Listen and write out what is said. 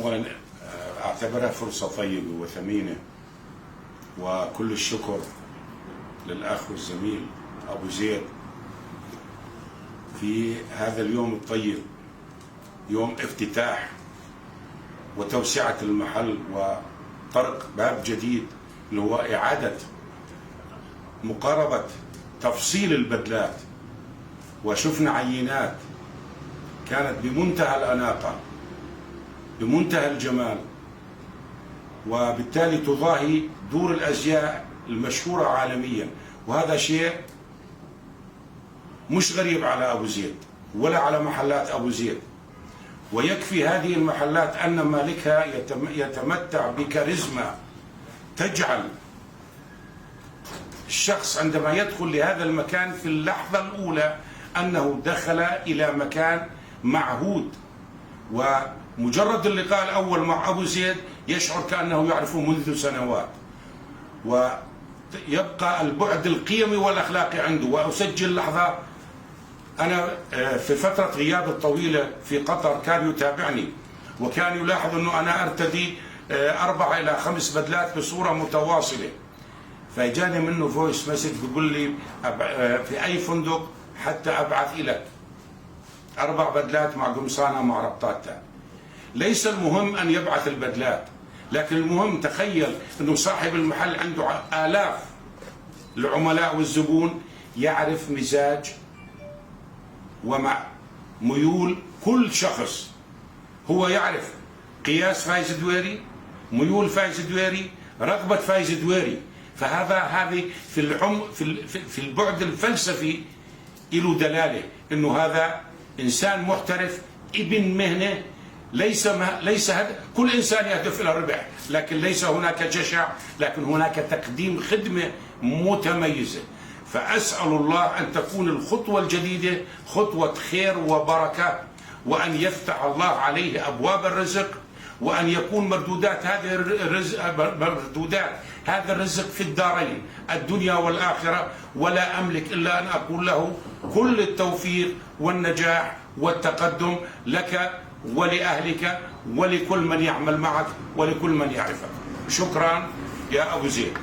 أولا أعتبرها فرصة طيبة وثمينة، وكل الشكر للأخ والزميل أبو زيد في هذا اليوم الطيب، يوم افتتاح وتوسعة المحل وطرق باب جديد اللي هو إعادة مقاربة تفصيل البدلات. وشفنا عينات كانت بمنتهى الأناقة بمنتهى الجمال، وبالتالي تضاهي دور الأزياء المشهورة عالميا، وهذا شيء مش غريب على أبو زيد ولا على محلات أبو زيد. ويكفي هذه المحلات أن مالكها يتمتع بكاريزما تجعل الشخص عندما يدخل لهذا المكان في اللحظة الأولى أنه دخل إلى مكان معهود، ومجرد اللقاء الأول مع أبو زيد يشعر كأنه يعرفه منذ سنوات، ويبقى البعد القيمي والأخلاقي عنده. وأسجل لحظة، أنا في فترة غيابي الطويلة في قطر كان يتابعني وكان يلاحظ أنه أنا أرتدي 4 إلى 5 بدلات بصورة متواصلة، فجاني منه فويس مسج بيقول لي في أي فندق حتى أبعث لك 4 بدلات مع قمصانة مع ربطاتها. ليس المهم أن يبعث البدلات، لكن المهم تخيل أنه صاحب المحل عنده آلاف العملاء والزبون، يعرف مزاج ومع ميول كل شخص. هو يعرف قياس فايز دويري، ميول فايز دويري، رغبة فايز دويري. هذه في البعد الفلسفي له دلاله انه هذا انسان محترف ابن مهنه. ليس كل انسان يهدف الى الربح، لكن ليس هناك جشع، لكن هناك تقديم خدمه متميزه. فأسأل الله أن تكون الخطوة الجديدة خطوة خير وبركة، وأن يفتح الله عليه أبواب الرزق، وأن يكون مردودات هذا الرزق في الدارين الدنيا والآخرة. ولا أملك إلا أن أقول له كل التوفيق والنجاح والتقدم لك ولأهلك ولكل من يعمل معك ولكل من يعرفك. شكرا يا أبو زيد.